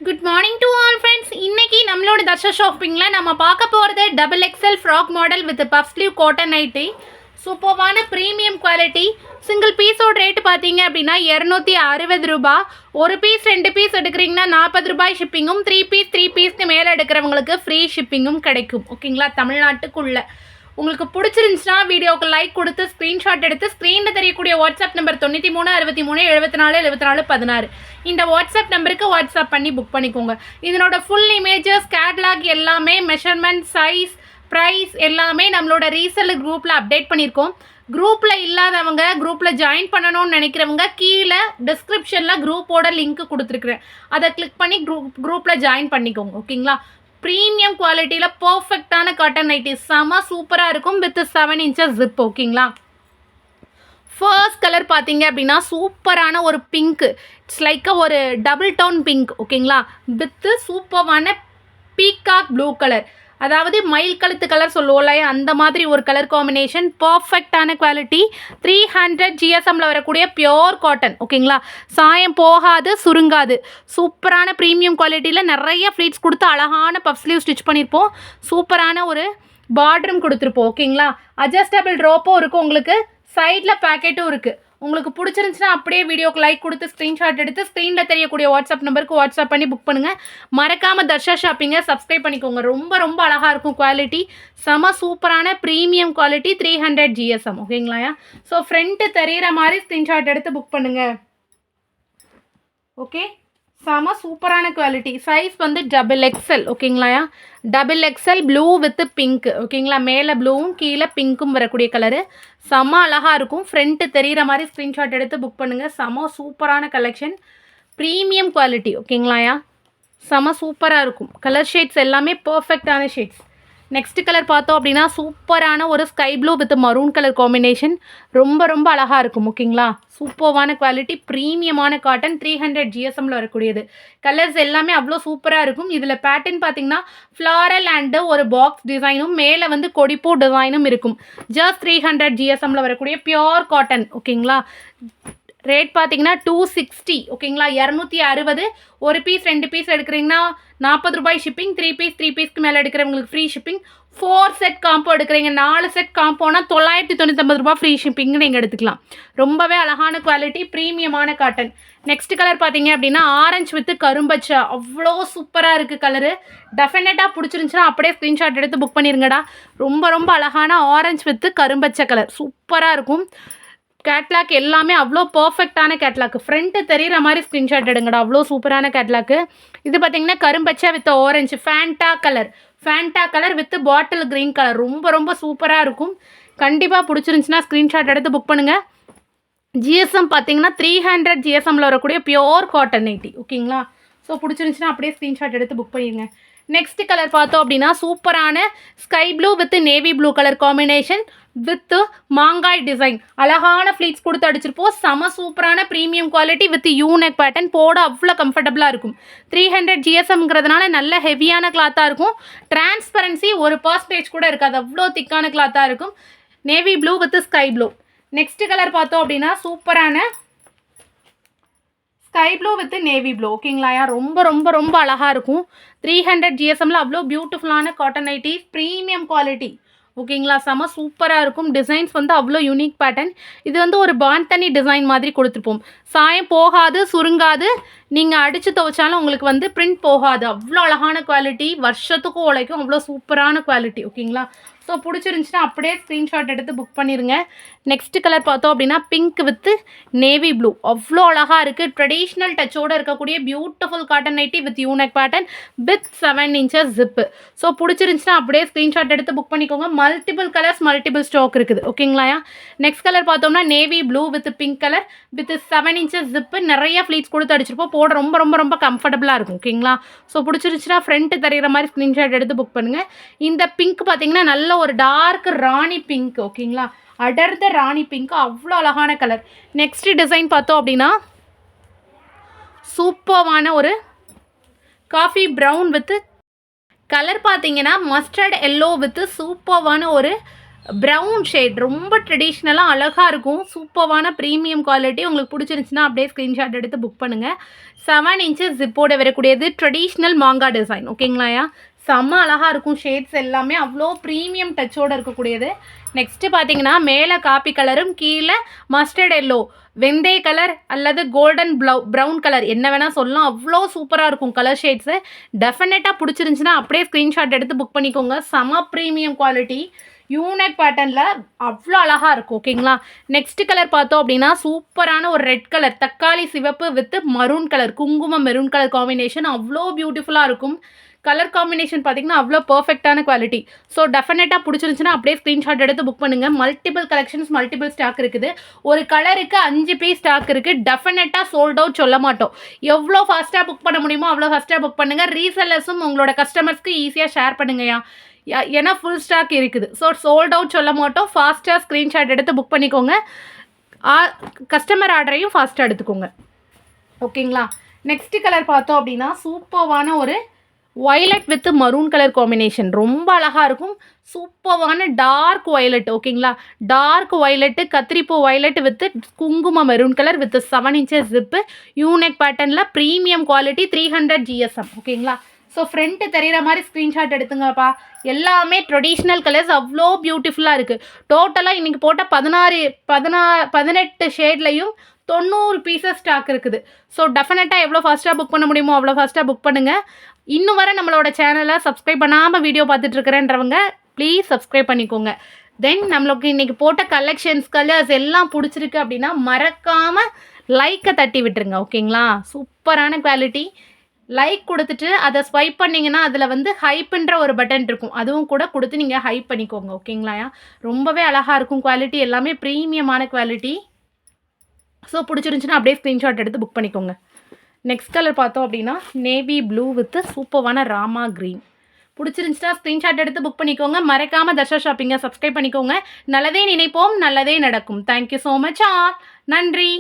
Good morning to all friends. இன்னைக்கு நம்மளோட தர்ஷா ஷாப்பிங்கில் நம்ம பார்க்க போகிறது double XL frock model with puff sleeve cotton nighty. சூப்பர்வான ப்ரீமியம் குவாலிட்டி. சிங்கிள் பீஸோட ரேட்டு பார்த்தீங்க அப்படின்னா 260 ரூபா. ஒரு பீஸ் 2 பீஸ் எடுக்கிறீங்கன்னா 40 ரூபாய் ஷிப்பிங்கும், 3 பீஸ்க்கு மேலே எடுக்கிறவங்களுக்கு ஃப்ரீ ஷிப்பிங்கும் கிடைக்கும். ஓகேங்களா, தமிழ்நாட்டுக்குள்ளே. உங்களுக்கு பிடிச்சிருந்துச்சுன்னா வீடியோவுக்கு லைக் கொடுத்து ஸ்க்ரீன்ஷாட் எடுத்து ஸ்க்ரீனில் தெரியக்கூடிய வாட்ஸ்அப் நம்பர் 9363747416 இந்த வாட்ஸ்அப் நம்பருக்கு வாட்ஸ்அப் பண்ணி புக் பண்ணிக்கோங்க. இதனோட ஃபுல் இமேஜஸ், கேட்லாக் எல்லாமே, மெஷர்மெண்ட், சைஸ், ப்ரைஸ் எல்லாமே நம்மளோட ரீசெல்லர் குரூப்பில் அப்டேட் பண்ணியிருக்கோம். குரூப்பில் இல்லாதவங்க, குரூப்பில் ஜாயின் பண்ணணும்னு நினைக்கிறவங்க கீழே டிஸ்கிரிப்ஷனில் குரூப்போட லிங்க் கொடுத்துருக்குறேன். அதை கிளிக் பண்ணி குரூப்பில் ஜாயின் பண்ணிக்கோங்க. ஓகேங்களா, ப்ரீமியம் குவாலிட்டியில் பர்ஃபெக்டான காட்டன் நைட்டி செம சூப்பராக இருக்கும் வித் 7 inches ஜிப். ஓகேங்களா, ஃபர்ஸ்ட் கலர் பார்த்தீங்க அப்படின்னா சூப்பரான ஒரு பிங்க்கு. இட்ஸ் லைக் ஒரு டபுள் டோன் பிங்க். ஓகேங்களா, வித்து சூப்பரான பீகாக் ப்ளூ கலர், அதாவது மயில் கழுத்து கலர் சொல்லுவோம்ல, அந்த மாதிரி ஒரு கலர் காம்பினேஷன். பர்ஃபெக்டான குவாலிட்டி. 300 GSMல வரக்கூடிய பியோர் காட்டன். ஓகேங்களா, சாயம் போகாது, சுருங்காது. சூப்பரான ப்ரீமியம் குவாலிட்டியில் நிறைய ஃப்ளீட்ஸ் கொடுத்து அழகான பஃப் ஸ்லீவ் ஸ்டிச் பண்ணியிருப்போம். சூப்பரான ஒரு பார்டரும் கொடுத்துருப்போம். ஓகேங்களா, அட்ஜஸ்டபிள் ட்ராப்பும் இருக்கும், உங்களுக்கு சைடில் பேக்கெட்டும் இருக்குது. உங்களுக்கு பிடிச்சிருந்துச்சுன்னா அப்படியே வீடியோக்கு லைக் கொடுத்து ஸ்க்ரீன்ஷாட் எடுத்து ஸ்க்ரீனில் தெரியக்கூடிய வாட்ஸ்அப் நம்பருக்கு வாட்ஸ்அப் பண்ணி புக் பண்ணுங்கள். மறக்காமல் தர்ஷா ஷாப்பிங்கை சப்ஸ்கிரைப் பண்ணிக்கோங்க. ரொம்ப ரொம்ப அழகாக இருக்கும். குவாலிட்டி செம சூப்பரான ப்ரீமியம் குவாலிட்டி. 300 GSM. ஓகேங்களா, ஸோ ஃப்ரண்ட்டு தெரிகிற மாதிரி ஸ்க்ரீன்ஷாட் எடுத்து புக் பண்ணுங்கள். ஓகே, செம சூப்பரான குவாலிட்டி. சைஸ் வந்து டபுள் எக்ஸல். ஓகேங்களா, double XL blue with pink. ஓகேங்களா, மேலே ப்ளூவும் கீழே பிங்க்கும் வரக்கூடிய கலரு. செம அழகாக இருக்கும். ஃப்ரண்ட்டு தெரிகிற மாதிரி ஸ்க்ரீன்ஷாட் எடுத்து புக் பண்ணுங்கள். செம சூப்பரான கலெக்ஷன், ப்ரீமியம் குவாலிட்டி. ஓகேங்களா, செம சூப்பராக இருக்கும். கலர் ஷேட்ஸ் எல்லாமே பர்ஃபெக்டான ஷேட்ஸ். நெக்ஸ்ட் கலர் பார்த்தோம் அப்படின்னா சூப்பரான ஒரு sky blue with maroon colour combination. ரொம்ப ரொம்ப அழகாக இருக்கும். ஓகேங்களா, சூப்பரான குவாலிட்டி, ப்ரீமியமான காட்டன். 300 GSMல வரக்கூடியது. கலர்ஸ் எல்லாமே அவ்வளோ சூப்பராக இருக்கும். இதில் பேட்டர்ன் பார்த்தீங்கன்னா ஃப்ளாரல் அண்டு ஒரு பாக்ஸ் டிசைனும், மேலே வந்து கொடிப்பூ டிசைனும் இருக்கும். ஜஸ்ட் 300 GSMல வரக்கூடிய பியோர் காட்டன். ஓகேங்களா, ரேட் பார்த்தீங்கன்னா 260. ஓகேங்களா, 260. ஒரு பீஸ் 2 பீஸ் எடுக்கிறீங்கன்னா 40 ரூபாய் ஷிப்பிங். 3 பீஸ்க்கு மேலே எடுக்கிறவங்களுக்கு ஃப்ரீ ஷிப்பிங். 4 செட் காம்போ எடுக்கிறீங்க, 4 செட் காம்போனா 999 ரூபாய் ஃப்ரீ ஷிப்பிங்னு நீங்கள் எடுத்துக்கலாம். ரொம்பவே அழகான குவாலிட்டி, ப்ரீமியமான காட்டன். நெக்ஸ்ட் கலர் பார்த்தீங்க அப்படின்னா ஆரஞ்சு வித் கரும்பச்சை. அவ்வளோ சூப்பராக இருக்குது கலரு. டெஃபினட்டாக பிடிச்சிருந்துச்சுன்னா அப்படியே ஸ்க்ரீன்ஷாட் எடுத்து புக் பண்ணிடுங்கடா. ரொம்ப ரொம்ப அழகான ஆரஞ்சு வித் கரும்பச்சை கலர் சூப்பராக இருக்கும். கேட்லாக் எல்லாமே அவ்வளோ பர்ஃபெக்டான கேட்லாக். ஃப்ரண்ட்டு தெரிகிற மாதிரி ஸ்க்ரீன்ஷாட் எடுங்கடா, அவ்வளோ சூப்பரான கேட்லாக்கு. இது பார்த்தீங்கன்னா கரும்பச்சை with orange, Fanta colour with bottle green colour. ரொம்ப ரொம்ப சூப்பராக இருக்கும். கண்டிப்பாக பிடிச்சிருந்துச்சுன்னா ஸ்க்ரீன்ஷாட் எடுத்து புக் பண்ணுங்கள். GSM பார்த்தீங்கன்னா 300 GSMல வரக்கூடிய பியோர் காட்டன் நைட்டி. ஓகேங்களா, ஸோ பிடிச்சிருந்துச்சுன்னா அப்படியே ஸ்க்ரீன்ஷாட் எடுத்து புக் பண்ணிடுங்க. நெக்ஸ்ட் கலர் பார்த்தோம் அப்படின்னா சூப்பரான sky blue with navy blue colour combination with மாங்காய் டிசைன். அழகான ஃப்ளீட்ஸ் கொடுத்து அடிச்சிருப்போம். செம சூப்பரான premium quality with unique pattern. போட அவ்வளோ கம்ஃபர்டபுளாக இருக்கும். 300 GSMங்கிறதுனால நல்ல ஹெவியான கிளாத்தாக இருக்கும். டிரான்ஸ்பரன்சி 1% கூட இருக்காது, அவ்வளோ திக்கான கிளாத்தாக இருக்கும். Navy blue with sky blue. Next colour பார்த்தோம் அப்படின்னா சூப்பரான sky blue with navy blue. ஓகேங்களா, ரொம்ப ரொம்ப ரொம்ப அழகாக இருக்கும். 300 GSMல அவ்வளோ பியூட்டிஃபுல்லான காட்டன் நைட்டி, ப்ரீமியம் குவாலிட்டி. ஓகேங்களா, செம சூப்பராக இருக்கும். டிசைன்ஸ் வந்து அவ்வளோ யூனிக் பேட்டர்ன். இது வந்து ஒரு பாந்தனி டிசைன் மாதிரி கொடுத்துருப்போம். சாயம் போகாது, சுருங்காது. நீங்கள் அடித்து துவைச்சாலும் உங்களுக்கு வந்து பிரிண்ட் போகாது. அவ்வளோ அழகான குவாலிட்டி, வருஷத்துக்கும் உழைக்கும். அவ்வளோ சூப்பரான குவாலிட்டி. ஓகேங்களா, ஸோ பிடிச்சிருந்துச்சுன்னா அப்படியே ஸ்க்ரீன்ஷாட் எடுத்து புக் பண்ணிடுங்க. நெக்ஸ்ட் கலர் பார்த்தோம் அப்படின்னா பிங்க் வித் நேவி ப்ளூ. அவ்வளோ அழகாக இருக்குது. ட்ரெடிஷ்னல் டச்சோடு இருக்கக்கூடிய beautiful cotton nightie with unique pattern with 7 inches zip. So பிடிச்சிருந்துச்சுன்னா அப்படியே ஸ்க்ரீன்ஷாட் எடுத்து புக் பண்ணிக்கோங்க. மல்டிபிள் கலர்ஸ், மல்டிபிள் ஸ்டாக் இருக்குது. ஓகேங்களா, நெக்ஸ்ட் கலர் பார்த்தோம்னா navy blue with pink colour with 7 inches zip. நிறைய ஃப்ளீட்ஸ் கொடுத்து அடிச்சிருப்போம். போட ரொம்ப ரொம்ப ரொம்ப கம்ஃபர்டபுளாக இருக்கும். ஓகேங்களா, ஸோ பிடிச்சிருந்துச்சுன்னா ஃப்ரண்ட்டு தெரிகிற மாதிரி ஸ்க்ரீன்ஷாட் எடுத்து புக் பண்ணுங்கள். இந்த பிங்க் பார்த்தீங்கன்னா நல்ல ஒரு டார்க் ராணி பிங்க். ஓகேங்களா, அடர்ந்த ராணி பிங்க், அவ்வளோ அழகான கலர். நெக்ஸ்ட் டிசைன் பார்த்தோம் அப்படின்னா சூப்பரான ஒரு காஃபி ப்ரௌன் வித் கலர் பார்த்தீங்கன்னா மஸ்டர்ட் எல்லோ வித் சூப்பரான ஒரு ப்ரௌன் ஷேட் ரொம்ப ட்ரெடிஷ்னலாக அழகாக இருக்கும். சூப்பரான ப்ரீமியம் குவாலிட்டி. உங்களுக்கு பிடிச்சிருந்துச்சுன்னா அப்படியே ஸ்க்ரீன்ஷாட் எடுத்து புக் பண்ணுங்கள். 7 inches ஜிப்போட வரக்கூடியது ட்ரெடிஷ்னல் மாங்கா டிசைன். ஓகேங்களாயா, செம்ம அழகாக இருக்கும். ஷேட்ஸ் எல்லாமே அவ்வளோ ப்ரீமியம் டச்சோடு இருக்கக்கூடியது. நெக்ஸ்ட்டு பார்த்தீங்கன்னா மேலே காப்பி கலரும் கீழே மஸ்டர்ட் எல்லோ, வெந்தய கலர் அல்லது கோல்டன் ப்ரௌன் கலர் என்ன வேணால் சொல்லலாம். அவ்வளோ சூப்பராக இருக்கும் கலர் ஷேட்ஸு. டெஃபினட்டாக பிடிச்சிருந்துச்சுன்னா அப்படியே ஸ்க்ரீன்ஷாட் எடுத்து புக் பண்ணிக்கோங்க. செம ப்ரீமியம் குவாலிட்டி, யூனிக் பேட்டர்னில் அவ்வளோ அழகாக இருக்கும். ஓகேங்களா, நெக்ஸ்ட் கலர் பார்த்தோம் அப்படின்னா சூப்பரான ஒரு ரெட் கலர், தக்காளி சிவப்பு வித் மரூன் கலர், குங்குமம் மெரூன் கலர் காம்பினேஷன் அவ்வளோ பியூட்டிஃபுல்லாக இருக்கும். கலர் காம்பினேஷன் பார்த்தீங்கன்னா அவ்வளோ பர்ஃபெக்டான குவாலிட்டி. ஸோ டெஃபினட்டாக பிடிச்சிருந்துச்சுன்னா அப்படியே ஸ்க்ரீன்ஷாட் எடுத்து புக் பண்ணுங்கள். மல்டிபிள் கலெக்ஷன்ஸ், மல்டிபிள் ஸ்டாக் இருக்குது. ஒரு கலருக்கு 5 பீஸ் ஸ்டாக் இருக்குது. டெஃபினட்டாக சோல்ட் அவுட் சொல்ல மாட்டோம். எவ்வளோ ஃபாஸ்ட்டாக புக் பண்ண முடியுமோ அவ்வளோ ஃபாஸ்ட்டாக புக் பண்ணுங்கள். ரீசெல்லர்ஸும் உங்களோட கஸ்டமர்ஸ்க்கு ஈஸியாக ஷேர் பண்ணுங்கய்யா, ஏன்னா ஃபுல் ஸ்டாக் இருக்குது. ஸோ சோல்ட் அவுட் சொல்ல மாட்டோம். ஃபாஸ்ட்டாக ஸ்க்ரீன்ஷாட் எடுத்து புக் பண்ணிக்கோங்க. கஸ்டமர் ஆர்டரையும் ஃபாஸ்ட்டாக எடுத்துக்கோங்க. ஓகேங்களா, நெக்ஸ்ட் கலர் பார்த்தோம் அப்படின்னா சூப்பரான ஒரு violet with maroon colour combination ரொம்ப அழகாக இருக்கும். சூப்பரான டார்க் வயலட். ஓகேங்களா, டார்க் வயலட்டு, கத்திரிப்பூ வயலட் வித் குங்கும maroon colour with 7 inches zip, unique பேட்டர்னில் ப்ரீமியம் குவாலிட்டி, 300 GSM. ஓகேங்களா, ஸோ ஃப்ரண்ட்டு தெரிகிற மாதிரி ஸ்க்ரீன்ஷாட் எடுத்துங்கப்பா. எல்லாமே ட்ரெடிஷ்னல் கலர்ஸ் அவ்வளோ பியூட்டிஃபுல்லாக இருக்குது. டோட்டலாக இன்றைக்கி போட்ட 18 ஷேட்லையும் 90 பீசஸ் ஸ்டாக் இருக்குது. ஸோ டெஃபினட்டாக எவ்வளோ ஃபாஸ்ட்டாக புக் பண்ண முடியுமோ அவ்வளோ ஃபாஸ்ட்டாக புக் பண்ணுங்கள். இன்னும் வர நம்மளோட சேனலை சப்ஸ்கிரைப் பண்ணாமல் வீடியோ பார்த்துட்ருக்கிறேன்றவங்க ப்ளீஸ் சப்ஸ்கிரைப் பண்ணிக்கோங்க. தென் நம்மளுக்கு இன்றைக்கி போட்ட கலெக்ஷன்ஸ், கலர்ஸ் எல்லாம் பிடிச்சிருக்கு அப்படின்னா மறக்காமல் லைக்கை தட்டி விட்டுருங்க. ஓகேங்களா, சூப்பரான குவாலிட்டி. லைக் கொடுத்துட்டு அதை ஸ்வைப் பண்ணிங்கன்னா அதில் வந்து ஹைப்புன்ற ஒரு பட்டன் இருக்கும், அதுவும் கூட கொடுத்து நீங்கள் ஹைப் பண்ணிக்கோங்க. ஓகேங்களா, ரொம்பவே அழகாக இருக்கும். குவாலிட்டி எல்லாமே ப்ரீமியமான குவாலிட்டி. ஸோ பிடிச்சிருந்துச்சுன்னா அப்படியே ஸ்க்ரீன்ஷாட் எடுத்து புக் பண்ணிக்கோங்க. நெக்ஸ்ட் கலர் பார்த்தோம் அப்படின்னா நேவி ப்ளூ வித் சூப்பரான ராமா க்ரீன். பிடிச்சிருந்துச்சுன்னா ஸ்க்ரீன்ஷாட் எடுத்து புக் பண்ணிக்கோங்க. மறக்காமல் தர்ஷா ஷாப்பிங்கை சப்ஸ்கிரைப் பண்ணிக்கோங்க. நல்லதே நினைப்போம், நல்லதே நடக்கும். Thank you so much all. நன்றி.